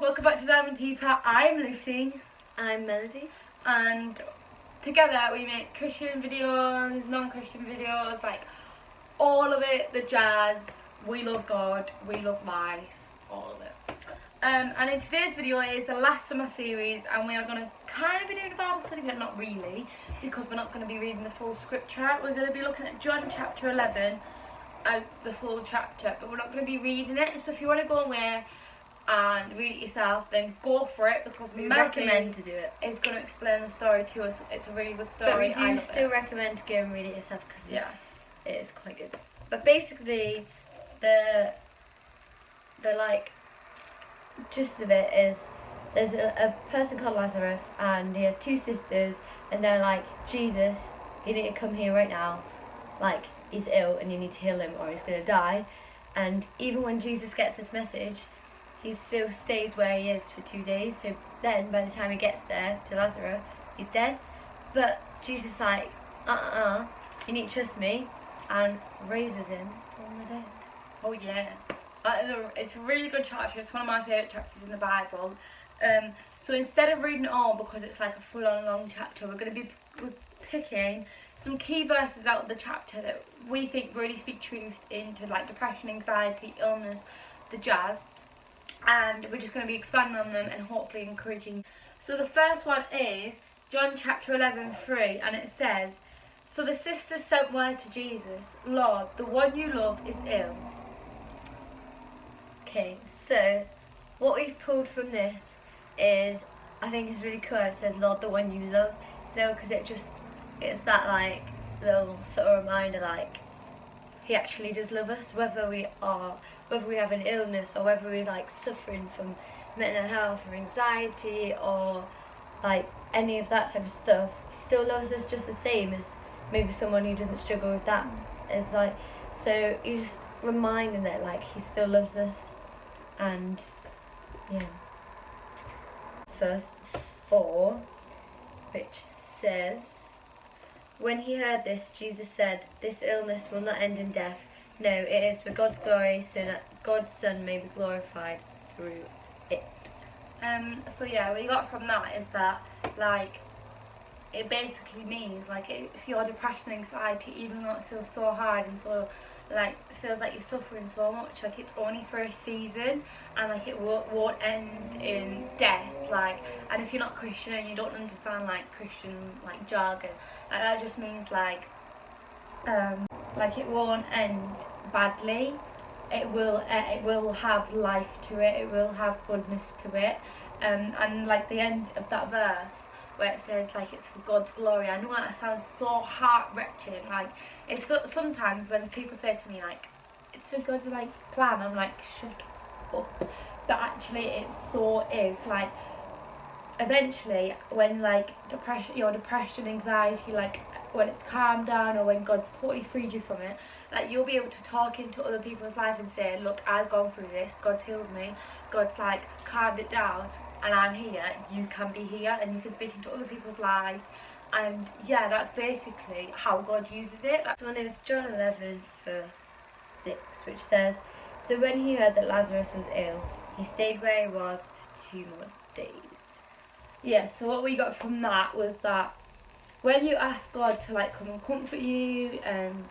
welcome back to Diveindeeperlm. I'm Lucy. I'm Melody. And together we make Christian videos, non-Christian videos, like all of it, the jazz. We love God, we love life, all of it. And in today's video is the last of my series, and we are going to kind of be doing a Bible study, but not really, because we're not going to be reading the full scripture. We're going to be looking at John chapter 11, the full chapter, but we're not going to be reading it. So if you want to go away and read it yourself, then go for it, because we recommend to do it. It's going to explain the story to us. It's a really good story. But we do still recommend to go and read it yourself, because it is quite good. But basically, the like gist of it is there's a person called Lazarus, and he has two sisters, and they're like, Jesus, you need to come here right now, like he's ill and you need to heal him or he's going to die. And even when Jesus gets this message, he still stays where he is for 2 days. So then by the time he gets there to Lazarus, he's dead. But Jesus is like, you need to trust me, and raises him from the dead. Oh yeah, it's a really good chapter. It's one of my favourite chapters in the Bible. So instead of reading it all, because it's like a full-on long chapter, we're picking some key verses out of the chapter that we think really speak truth into like depression, anxiety, illness, the jazz. And we're just going to be expanding on them and hopefully encouraging. So the first one is John chapter 11:3, and it says, "So the sisters sent word to Jesus, Lord, the one you love is ill." Okay, so what we've pulled from this is, I think it's really cool. It says, Lord, the one you love is ill, because it's that like little sort of reminder, like he actually does love us, whether we have an illness, or whether we're like suffering from mental health or anxiety or like any of that type of stuff. He still loves us just the same as maybe someone who doesn't struggle with that. It's like, so you're just reminding that like he still loves us. And yeah, verse 4, which says, "When he heard this, Jesus said, 'This illness will not end in death. No, it is for God's glory, so that God's Son may be glorified through it.'" So yeah, what you got from that is that like it basically means like if you're depression, anxiety, even though it feels so hard and so like it feels like you're suffering so much, like it's only for a season, and like it won't end in death. Like, and if you're not Christian and you don't understand like Christian like jargon, like that just means like it won't end badly. It will have life to it. It will have goodness to it. And like the end of that verse where it says like it's for God's glory. I know that sounds so heart-wrenching. Like it's sometimes when people say to me like it's for God's like plan, I'm like shut up. But actually it so is. Like eventually when like depression, anxiety, like when it's calmed down or when God's totally freed you from it, like you'll be able to talk into other people's life and say, look, I've gone through this, God's healed me, God's like calmed it down, and I'm here, you can be here, and you can speak into other people's lives. And yeah, that's basically how God uses it. This one is John 11 verse 6, which says, "So when he heard that Lazarus was ill, he stayed where he was for 2 more days." Yeah, so what we got from that was that when you ask God to like come and comfort you, and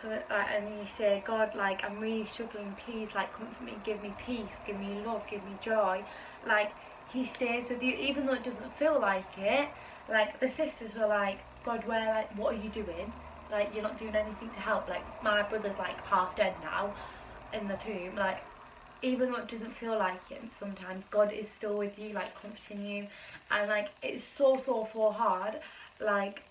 you say, God, like I'm really struggling, please like comfort me, give me peace, give me love, give me joy, like he stays with you even though it doesn't feel like it. Like the sisters were like, God, what are you doing? Like you're not doing anything to help. Like my brother's like half dead now in the tomb. Like even though it doesn't feel like it, sometimes God is still with you, like comforting you. And like it's so hard like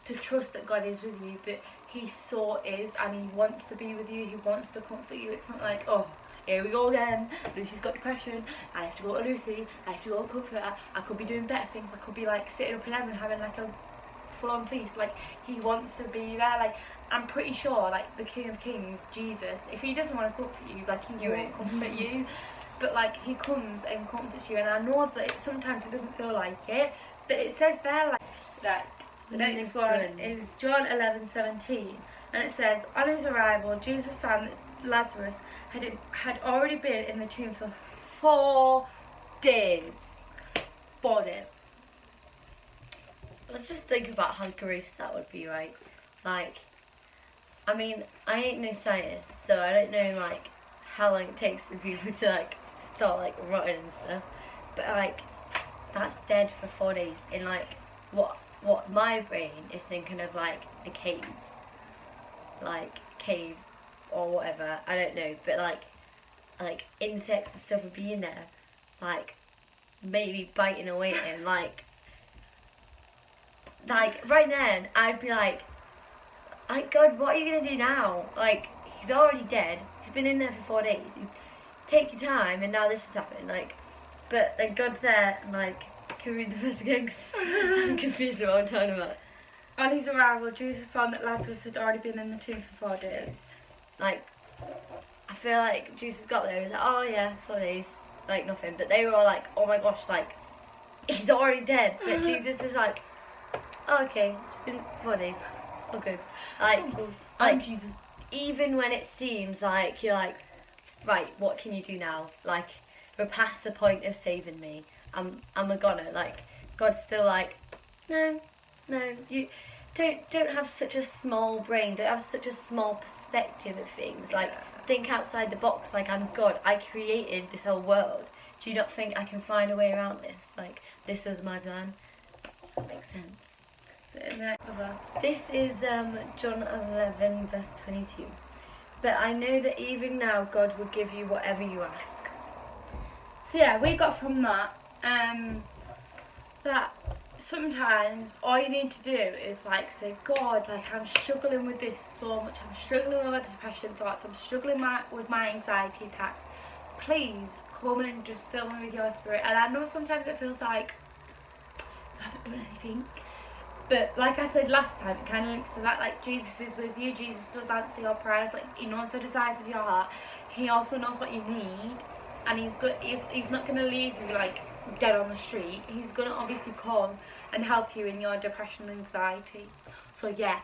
to trust that God is with you, but he so is, and he wants to be with you, he wants to comfort you. It's not like, oh, here we go again, Lucy's got depression, I have to go to Lucy, I have to go to comfort her, I could be doing better things, I could be like sitting up in heaven having like a full-on feast. Like he wants to be there. Like I'm pretty sure like the King of Kings, Jesus, if he doesn't want to comfort you, like he won't comfort you, but like he comes and comforts you. And I know that sometimes it doesn't feel like it, but it says there like that. The next one is John 11:17, and it says, "On his arrival, Jesus found that Lazarus had already been in the tomb for 4 days. 4 days. Let's just think about how gross that would be, right? Like, I mean, I ain't no scientist, so I don't know, like, how long it takes for people to, like, start, like, rotting and stuff. But, like, that's dead for 4 days in, like, what my brain is thinking of, like, a cave. Like, cave or whatever, I don't know. But, like insects and stuff would be in there. Like, maybe biting away at him, like right then I'd be like God, what are you gonna do now? Like, he's already dead. He's been in there for 4 days. You take your time, and now this has happened. Like, but like God's there, and like, can we read the verse again? 'Cause I'm confused about what I'm talking about. On his arrival, Jesus found that Lazarus had already been in the tomb for 4 days. Like, I feel like Jesus got there. He was like, oh yeah, 4 days, like nothing. But they were all like, oh my gosh, like, he's already dead. But Jesus is like, oh, okay, it's been 4 days. Oh, good. Like Jesus. Even when it seems like you're like, right, what can you do now? Like, we're past the point of saving me. I'm a goner. Like, God's still like, no, you don't have such a small brain. Don't have such a small perspective of things. Like, think outside the box. Like, I'm God. I created this whole world. Do you not think I can find a way around this? Like, this was my plan. That makes sense. This is John 11 verse 22. But I know that even now God will give you whatever you ask. So yeah, we got from that that sometimes all you need to do is like say, God, like, I'm struggling with this so much. I'm struggling with my depression thoughts. I'm struggling with my anxiety attacks. Please come and just fill me with your spirit. And I know sometimes it feels like I haven't done anything. But like I said last time, it kind of links to that. Like, Jesus is with you. Jesus does answer your prayers. Like, he knows the desires of your heart. He also knows what you need, and he's not going to leave you like dead on the street. He's going to obviously come and help you in your depression and anxiety. So yeah.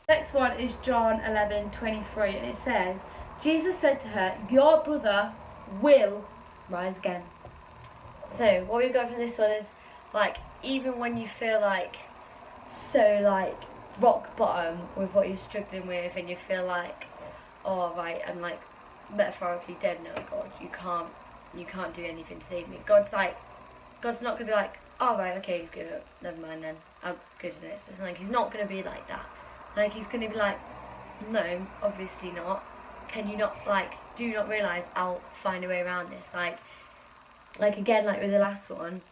Next one is John 11:23, and it says, Jesus said to her, your brother will rise again. So what we've got from this one is, like, even when you feel like so like rock bottom with what you're struggling with, and you feel like, oh right, I'm like metaphorically dead now, God, you can't do anything to save me. God's not gonna be like, oh right, okay, you've given up, never mind then, I'm good at it. It's like, he's not gonna be like that. Like, he's gonna be like, no, obviously not. Can you not, like, do you not realise I'll find a way around this? Like again, like with the last one,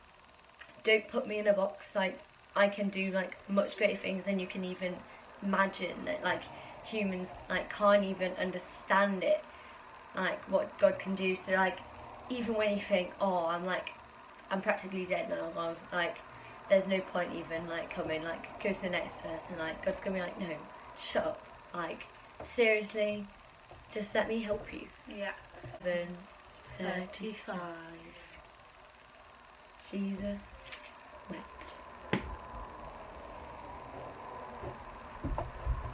don't put me in a box. Like, I can do like much greater things than you can even imagine. That like humans like can't even understand it, like what God can do. So like, even when you think, oh, I'm practically dead now, like there's no point even like coming, like go to the next person. Like, God's gonna be like, no, shut up. Like, seriously, just let me help you. Yeah. 7:35. Jesus wept.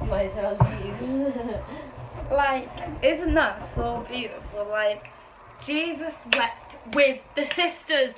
Might as well leave. Like, isn't that so beautiful? Like, Jesus wept with the sisters.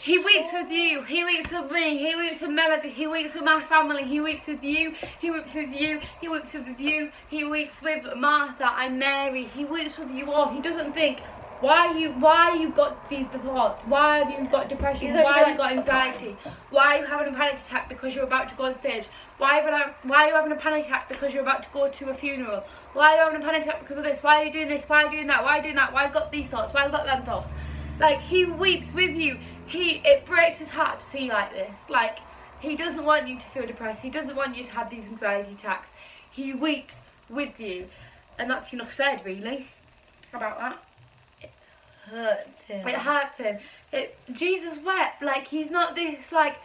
He weeps with you. He weeps with me. He weeps with Melody. He weeps with my family. He weeps with you. He weeps with you. He weeps with you. He weeps with Martha and Mary. He weeps with you all. He doesn't think, why you got these thoughts? Why have you got depression? Why have you got anxiety? Why are you having a panic attack because you're about to go on stage? Why are you having a panic attack because you're about to go to a funeral? Why are you having a panic attack because of this? Why are you doing this? Why are you doing that? Why are you doing that? Why have you got these thoughts? Why have you got them thoughts? Like, he weeps with you. It breaks his heart to see you like this. Like, he doesn't want you to feel depressed. He doesn't want you to have these anxiety attacks. He weeps with you. And that's enough said, really, about that. Hurts him. It hurts him. Jesus wept. Like, he's not this like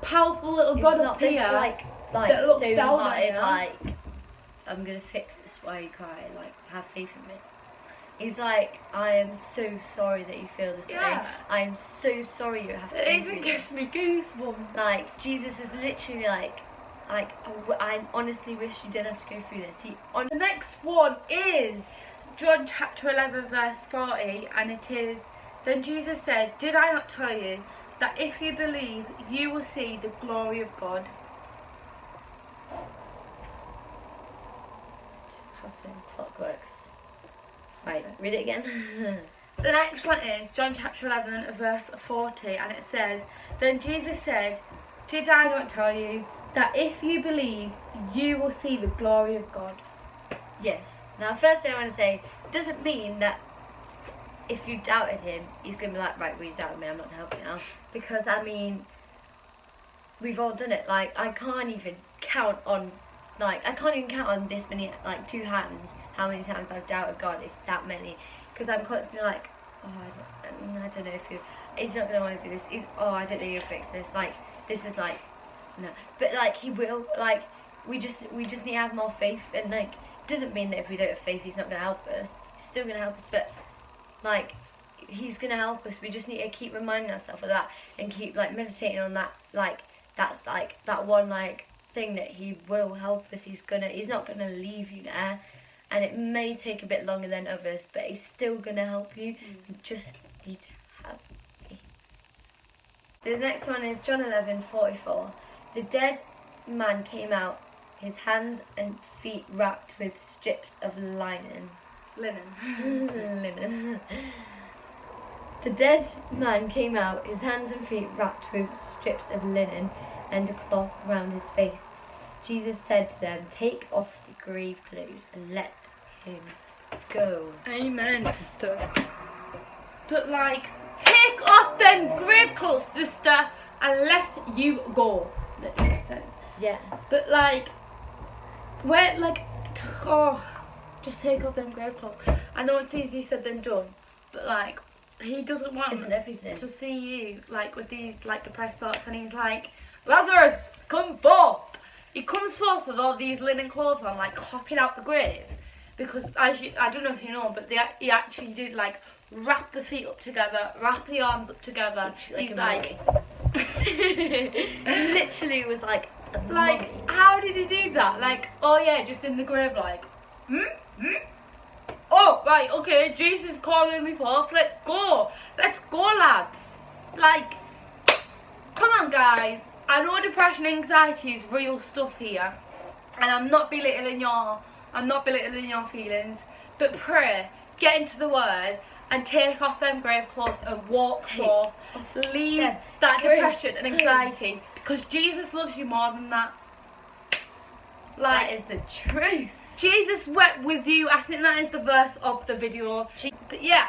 powerful little He's God not up here this, like that looks down on stone-hearted, you. like, I'm gonna fix this. Why are you crying? Like, have faith in me. He's like, I am so sorry that you feel this way. I am so sorry you have to It go even through gives this. me goosebumps. Like, Jesus is literally like, I honestly wish you didn't have to go through this. The next one is John chapter 11 verse 40, and it is, "Then Jesus said, 'Did I not tell you that if you believe, you will see the glory of God?'" Just having clockworks. Right, read it again. The next one is John chapter 11 verse 40, and it says, "Then Jesus said, 'Did I not tell you that if you believe, you will see the glory of God?'" Yes. Now, first thing I want to say, doesn't mean that if you doubted him, he's going to be like, right, well, you doubted me, I'm not going to help you now. Because, I mean, we've all done it. Like, I can't even count on this many, like, 2 hands, how many times I've doubted God. It's that many. Because I'm constantly like, oh, I don't know if he's not going to want to do this. I don't think he'll fix this. Like, this is like, no. But, like, he will. Like, we just need to have more faith. And, like, doesn't mean that if we don't have faith, he's not going to help us. He's still going to help us. But, like, he's going to help us. We just need to keep reminding ourselves of that. And keep, like, meditating on that, that one, like, thing that he will help us. He's not going to leave you there. And it may take a bit longer than others, but he's still going to help you. You just need to have faith. The next one is John 11:44. "The dead man came out, his hands and feet wrapped with strips of linen." Linen. "The dead man came out, his hands and feet wrapped with strips of linen and a cloth round his face. Jesus said to them, 'Take off the grave clothes and let him go.'" Amen, sister. But, like, take off them grave clothes, sister, and let you go. That makes sense. Yeah. But, like, just take off them grave clothes. I know it's easier said than done, but, like, he doesn't want Isn't everything? to see you, like, with these, like, depressed thoughts, and he's like, "Lazarus, come forth!" He comes forth with all these linen clothes on, like, hopping out the grave. Because, I don't know if you know, but he actually did, like, wrap the feet up together, wrap the arms up together. He's like... Literally was like... how did he do that? Like, oh yeah, just in the grave, like... Oh, right, okay, Jesus is calling me forth, let's go, lads. Like, come on, guys. I know depression and anxiety is real stuff here, and I'm not belittling your feelings, but pray, get into the word, and take off them grave clothes and walk forth. Leave that depression and anxiety, because Jesus loves you more than that. Like, that is the truth. Jesus wept with you. I think that is the verse of the video. But yeah,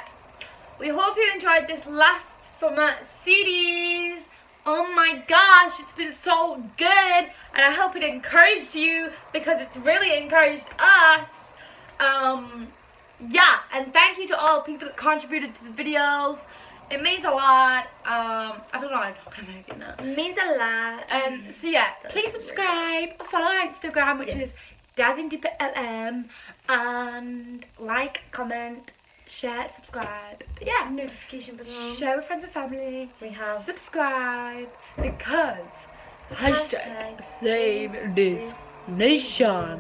we hope you enjoyed this last summer series. Oh my gosh, it's been so good, and I hope it encouraged you, because it's really encouraged us. Yeah, and thank you to all people that contributed to the videos. It means a lot. I don't know how to make it now. It means a lot. So yeah, please subscribe, follow our Instagram, which is Diveindeeperlm, and like, comment, share, subscribe. But yeah, Notification bell. share with friends and family. We have Subscribe, because hashtag save this nation.